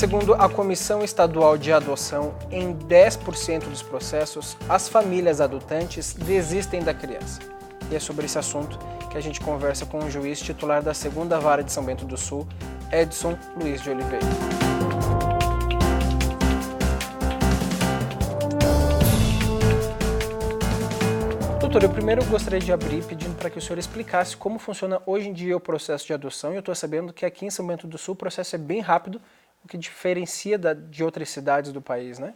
Segundo a Comissão Estadual de Adoção, em 10% dos processos, as famílias adotantes desistem da criança. E é sobre esse assunto que a gente conversa com o juiz titular da 2ª Vara de São Bento do Sul, Edson Luiz de Oliveira. Doutor, eu primeiro gostaria de abrir pedindo para que o senhor explicasse como funciona hoje em dia o processo de adoção. Eu estou sabendo que aqui em São Bento do Sul o processo é bem rápido, o que diferencia de outras cidades do país, né?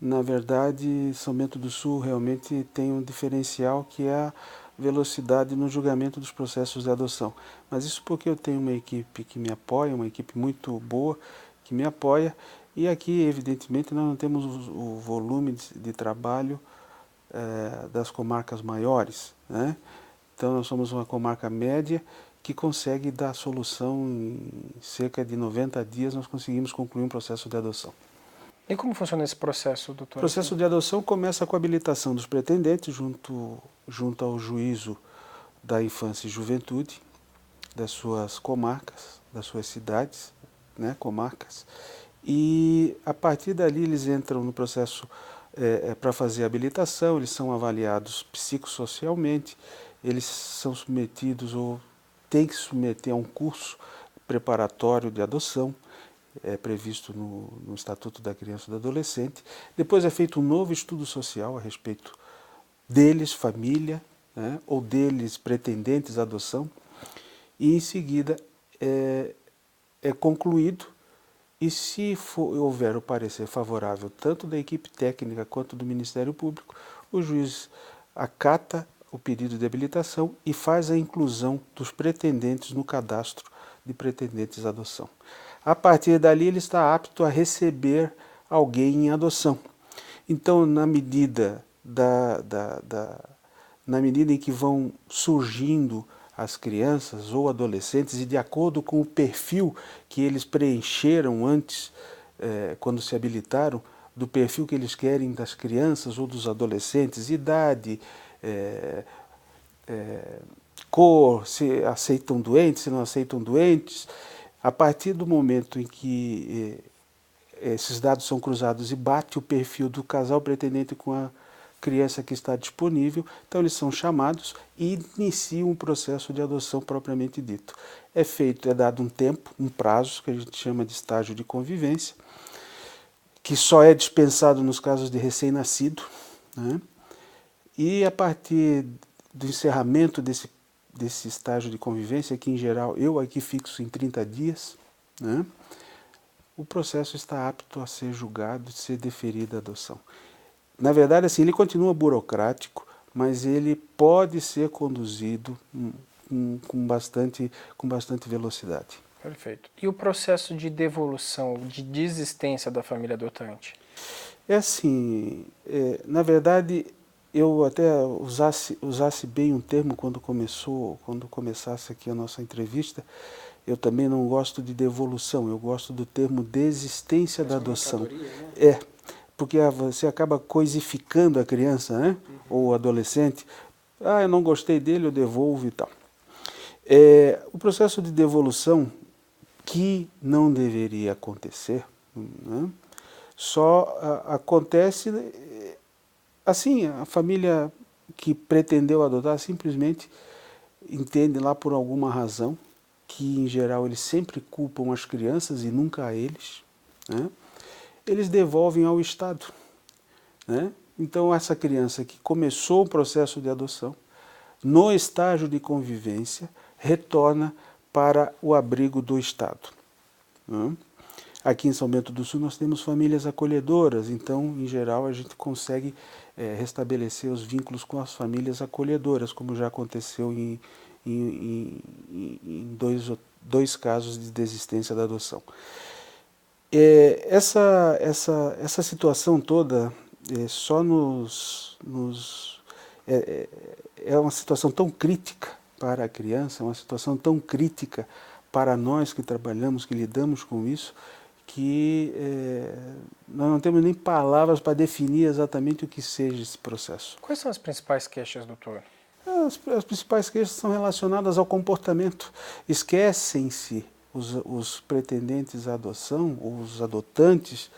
Na verdade, São Bento do Sul realmente tem um diferencial que é a velocidade no julgamento dos processos de adoção. Mas isso porque eu tenho uma equipe que me apoia, uma equipe muito boa que me apoia, e aqui, evidentemente, nós não temos o volume de trabalho das comarcas maiores, né? Então nós somos uma comarca média que consegue dar solução em cerca de 90 dias, nós conseguimos concluir um processo de adoção. E como funciona esse processo, doutor? O processo de adoção começa com a habilitação dos pretendentes junto ao juízo da infância e juventude das suas comarcas, das suas cidades, né, comarcas, e a partir dali eles entram no processo para fazer a habilitação, eles são avaliados psicossocialmente, eles são submetidos ou têm que submeter a um curso preparatório de adoção, previsto no Estatuto da Criança e do Adolescente. Depois é feito um novo estudo social a respeito deles, família, né, ou deles, pretendentes à adoção, e em seguida é concluído, e se houver o parecer favorável tanto da equipe técnica quanto do Ministério Público, o juiz acata o pedido de habilitação e faz a inclusão dos pretendentes no cadastro de pretendentes à adoção. A partir dali ele está apto a receber alguém em adoção. Então, na medida em que vão surgindo as crianças ou adolescentes e de acordo com o perfil que eles preencheram antes, quando se habilitaram, do perfil que eles querem das crianças ou dos adolescentes, idade, cor, se aceitam doentes, se não aceitam doentes. A partir do momento em que esses dados são cruzados e bate o perfil do casal pretendente com a criança que está disponível, então eles são chamados e iniciam um processo de adoção propriamente dito. É dado um tempo, um prazo, que a gente chama de estágio de convivência, que só é dispensado nos casos de recém-nascido, né? E a partir do encerramento desse estágio de convivência, que em geral eu aqui fixo em 30 dias, né, o processo está apto a ser julgado e ser deferida a adoção. Na verdade, assim, ele continua burocrático, mas ele pode ser conduzido com bastante velocidade. Perfeito. E o processo de devolução, de desistência da família adotante? É assim, na verdade, eu até usasse bem um termo quando começasse aqui a nossa entrevista. Eu também não gosto de devolução, eu gosto do termo desistência da adoção. Né? Porque você acaba coisificando a criança, né? Ou o adolescente. Ah, eu não gostei dele, eu devolvo e tal. O processo de devolução, que não deveria acontecer, né? Só acontece assim, a família que pretendeu adotar simplesmente entende lá por alguma razão que, em geral, eles sempre culpam as crianças e nunca a eles, né? Eles devolvem ao Estado, né? Então, essa criança que começou o processo de adoção, no estágio de convivência, retorna para o abrigo do Estado, né? Aqui em São Bento do Sul nós temos famílias acolhedoras, então, em geral, a gente consegue restabelecer os vínculos com as famílias acolhedoras, como já aconteceu em dois casos de desistência da adoção. Essa situação toda é uma situação tão crítica para a criança, uma situação tão crítica para nós que trabalhamos, que lidamos com isso, que nós não temos nem palavras para definir exatamente o que seja esse processo. Quais são as principais queixas, doutor? As principais queixas são relacionadas ao comportamento. Esquecem-se os pretendentes à adoção, ou os adotantes,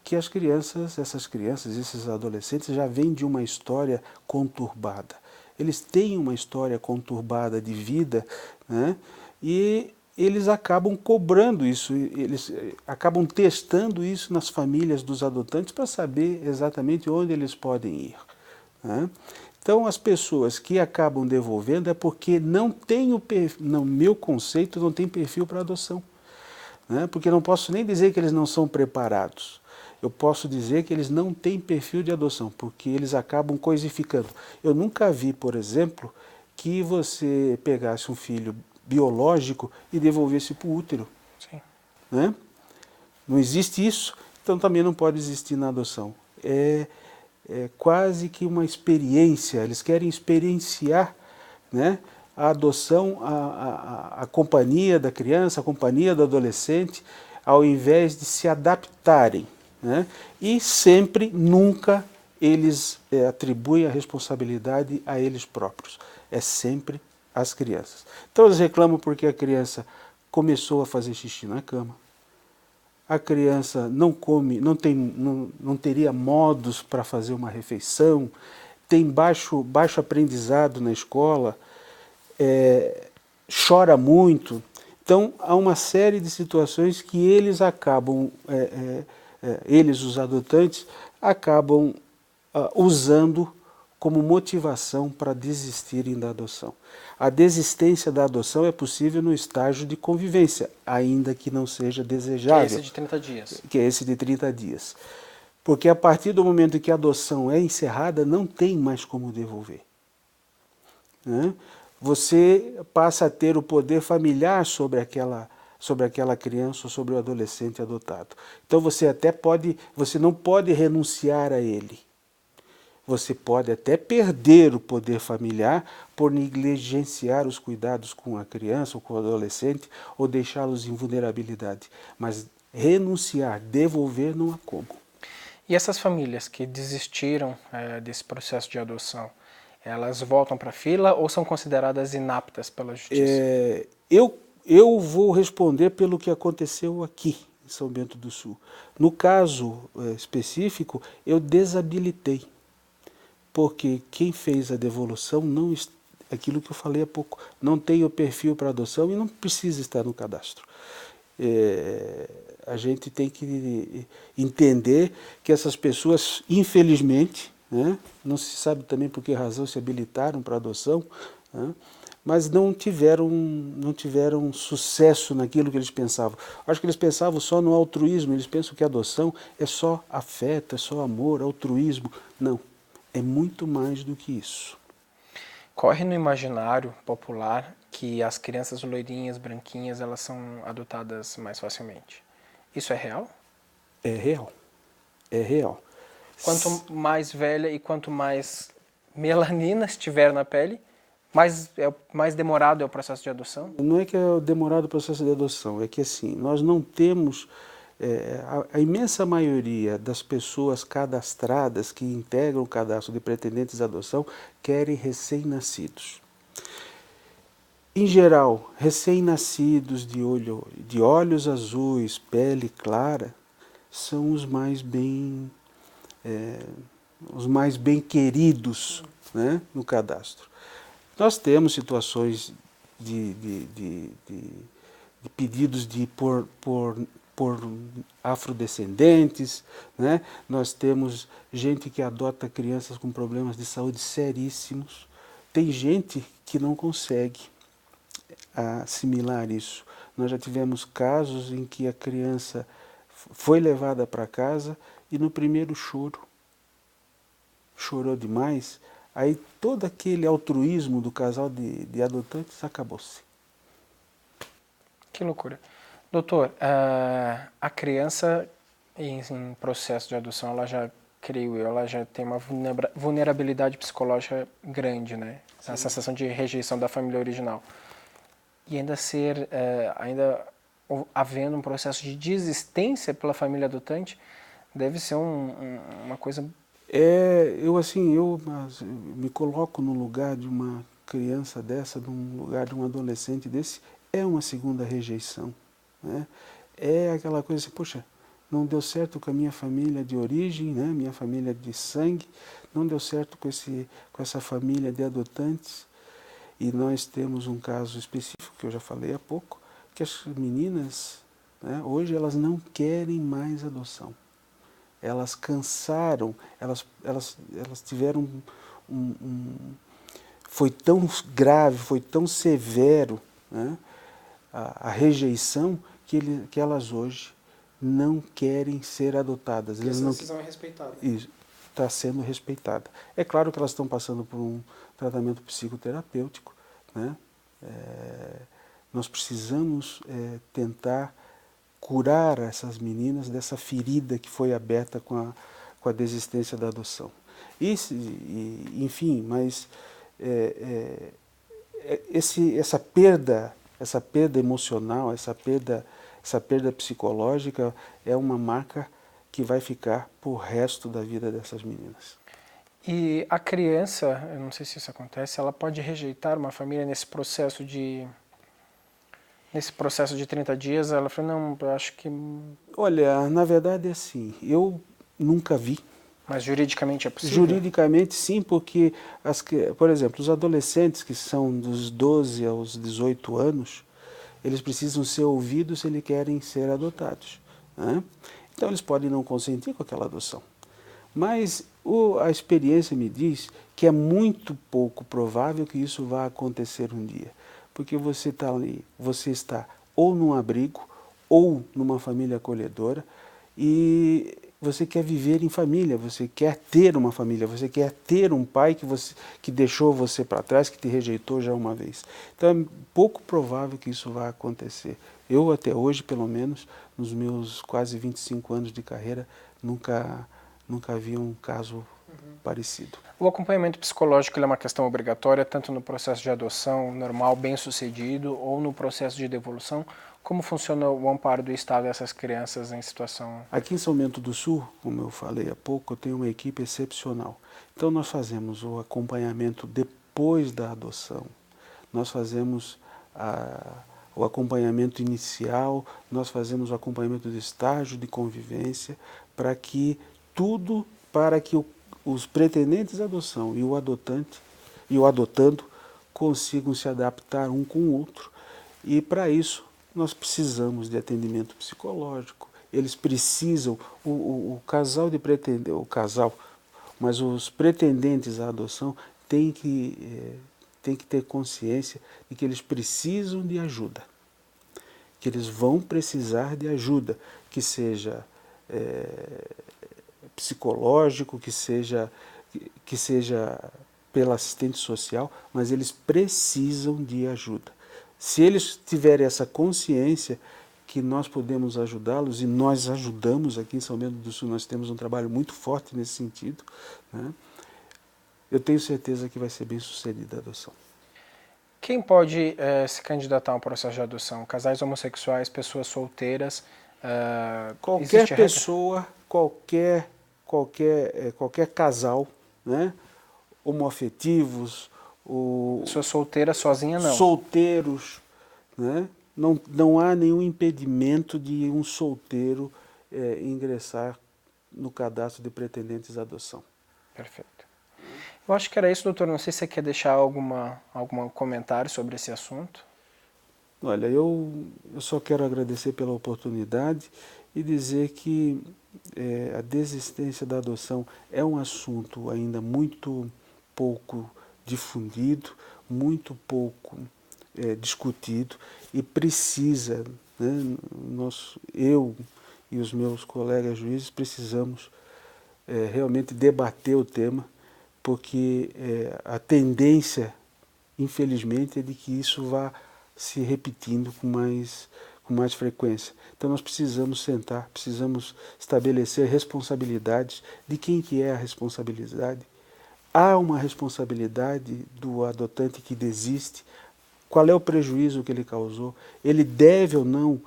que essas crianças, esses adolescentes já vêm de uma história conturbada. Eles têm uma história conturbada de vida, né? E eles acabam cobrando isso, eles acabam testando isso nas famílias dos adotantes para saber exatamente onde eles podem ir, né? Então, as pessoas que acabam devolvendo é porque não tem no meu conceito, não tem perfil para adoção, né? Porque não posso nem dizer que eles não são preparados. Eu posso dizer que eles não têm perfil de adoção, porque eles acabam coisificando. Eu nunca vi, por exemplo, que você pegasse um filho biológico e devolvesse para o útero. Sim. Né? Não existe isso, então também não pode existir na adoção. É quase que uma experiência, eles querem experienciar, né, a adoção, a companhia da criança, a companhia do adolescente, ao invés de se adaptarem, né? E sempre, nunca, eles atribuem a responsabilidade a eles próprios. É sempre as crianças. Então eles reclamam porque a criança começou a fazer xixi na cama, a criança não come, não teria modos para fazer uma refeição, tem baixo aprendizado na escola, chora muito. Então, há uma série de situações que eles acabam, eles, os adotantes, acabam usando como motivação para desistirem da adoção. A desistência da adoção é possível no estágio de convivência, ainda que não seja desejável. Que é esse de 30 dias. Que é esse de 30 dias. Porque a partir do momento que a adoção é encerrada, não tem mais como devolver, né? Você passa a ter o poder familiar sobre aquela criança ou sobre o adolescente adotado. Então você não pode renunciar a ele. Você pode até perder o poder familiar por negligenciar os cuidados com a criança ou com o adolescente ou deixá-los em vulnerabilidade. Mas renunciar, devolver, não há como. E essas famílias que desistiram desse processo de adoção, elas voltam para a fila ou são consideradas inaptas pela justiça? Eu vou responder pelo que aconteceu aqui em São Bento do Sul. No caso específico, eu desabilitei. Porque quem fez a devolução, aquilo que eu falei há pouco, não tem o perfil para adoção e não precisa estar no cadastro. A gente tem que entender que essas pessoas, infelizmente, né, não se sabe também por que razão se habilitaram para adoção, né, mas não tiveram sucesso naquilo que eles pensavam. Acho que eles pensavam só no altruísmo, eles pensam que a adoção é só afeto, é só amor, altruísmo. Não. É muito mais do que isso. Corre no imaginário popular que as crianças loirinhas, branquinhas, elas são adotadas mais facilmente. Isso é real? É real. É real. Quanto mais velha e quanto mais melanina estiver na pele, mais demorado é o processo de adoção? Não é que é demorado o processo de adoção, é que assim, nós não temos... a imensa maioria das pessoas cadastradas que integram o cadastro de pretendentes à adoção querem recém-nascidos. Em geral, recém-nascidos de olhos azuis, pele clara, são os mais bem queridos, né, no cadastro. Nós temos situações de pedidos por afrodescendentes, né? Nós temos gente que adota crianças com problemas de saúde seríssimos. Tem gente que não consegue assimilar isso. Nós já tivemos casos em que a criança foi levada para casa e no primeiro chorou demais, aí todo aquele altruísmo do casal de adotantes acabou-se. Que loucura. Doutor, a criança em processo de adoção, ela já, creio eu, ela já tem uma vulnerabilidade psicológica grande, né? Sim. A sensação de rejeição da família original. E ainda havendo um processo de desistência pela família adotante, deve ser uma coisa... Eu me coloco no lugar de uma criança dessa, no lugar de um adolescente desse, é uma segunda rejeição. né? É aquela coisa assim, poxa, não deu certo com a minha família de origem, né? Minha família de sangue, não deu certo com essa família de adotantes. E nós temos um caso específico, que eu já falei há pouco, que as meninas, né, hoje elas não querem mais adoção. Elas cansaram, elas tiveram foi tão grave, foi tão severo, né, a rejeição, que elas hoje não querem ser adotadas. Porque essa decisão é respeitada. Isso, está sendo respeitada. É claro que elas estão passando por um tratamento psicoterapêutico, né? Nós precisamos tentar curar essas meninas dessa ferida que foi aberta com a desistência da adoção. Enfim, mas essa perda emocional, essa perda psicológica é uma marca que vai ficar pro resto da vida dessas meninas. E a criança, eu não sei se isso acontece, ela pode rejeitar uma família nesse processo de 30 dias, ela fala, não, eu acho que... Olha, na verdade é assim, eu nunca vi. Mas juridicamente é possível? Juridicamente sim, porque, por exemplo, os adolescentes que são dos 12 aos 18 anos, eles precisam ser ouvidos se eles querem ser adotados, né? Então eles podem não consentir com aquela adoção. Mas a experiência me diz que é muito pouco provável que isso vá acontecer um dia. Porque você está ali, você está ou num abrigo, ou numa família acolhedora, e você quer viver em família, você quer ter uma família, você quer ter um pai que deixou você para trás, que te rejeitou já uma vez. Então é pouco provável que isso vá acontecer. Eu até hoje, pelo menos, nos meus quase 25 anos de carreira, nunca vi um caso parecido. O acompanhamento psicológico é uma questão obrigatória, tanto no processo de adoção normal, bem-sucedido, ou no processo de devolução? Como funciona o amparo do Estado a essas crianças em situação... Aqui em São Bento do Sul, como eu falei há pouco, eu tenho uma equipe excepcional. Então nós fazemos o acompanhamento depois da adoção, nós fazemos o acompanhamento inicial, nós fazemos o acompanhamento do estágio de convivência, para que os pretendentes à adoção e o adotante e o adotando consigam se adaptar um com o outro. E para isso nós precisamos de atendimento psicológico. Eles precisam, mas os pretendentes à adoção têm que ter consciência de que eles precisam de ajuda, que eles vão precisar de ajuda, que seja psicológico, que seja pela assistente social, mas eles precisam de ajuda. Se eles tiverem essa consciência que nós podemos ajudá-los, e nós ajudamos aqui em São Bento do Sul, nós temos um trabalho muito forte nesse sentido, né? Eu tenho certeza que vai ser bem sucedida a adoção. Quem pode se candidatar a um processo de adoção? Casais homossexuais, pessoas solteiras? Qualquer pessoa, qualquer casal, né? Homoafetivos, pessoa solteira sozinha não. Solteiros, né? Não há nenhum impedimento de um solteiro ingressar no cadastro de pretendentes à adoção. Perfeito. Eu acho que era isso, doutor. Não sei se você quer deixar algum comentário sobre esse assunto. Olha, eu só quero agradecer pela oportunidade e dizer que a desistência da adoção é um assunto ainda muito pouco difundido, muito pouco discutido, e precisa, né, eu e os meus colegas juízes precisamos realmente debater o tema, porque a tendência, infelizmente, é de que isso vá se repetindo com mais frequência. Então nós precisamos sentar, precisamos estabelecer responsabilidades. De quem que é a responsabilidade? Há uma responsabilidade do adotante que desiste. Qual é o prejuízo que ele causou? Ele deve ou não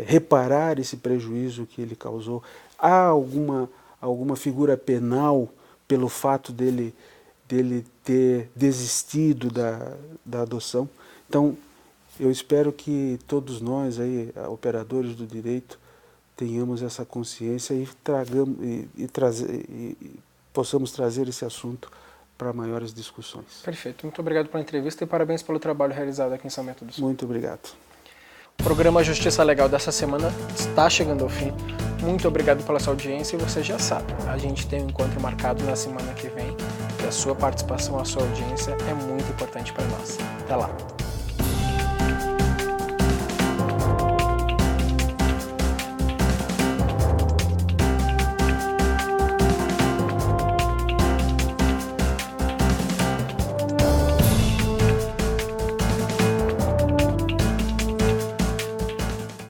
reparar esse prejuízo que ele causou? Há alguma figura penal pelo fato dele ter desistido da adoção? Então, Eu espero que todos nós, aí, operadores do direito, tenhamos essa consciência e, possamos trazer esse assunto para maiores discussões. Perfeito. Muito obrigado pela entrevista e parabéns pelo trabalho realizado aqui em São Bento do Sul. Muito obrigado. O programa Justiça Legal dessa semana está chegando ao fim. Muito obrigado pela sua audiência e você já sabe, a gente tem um encontro marcado na semana que vem e a sua participação, a sua audiência é muito importante para nós. Até lá!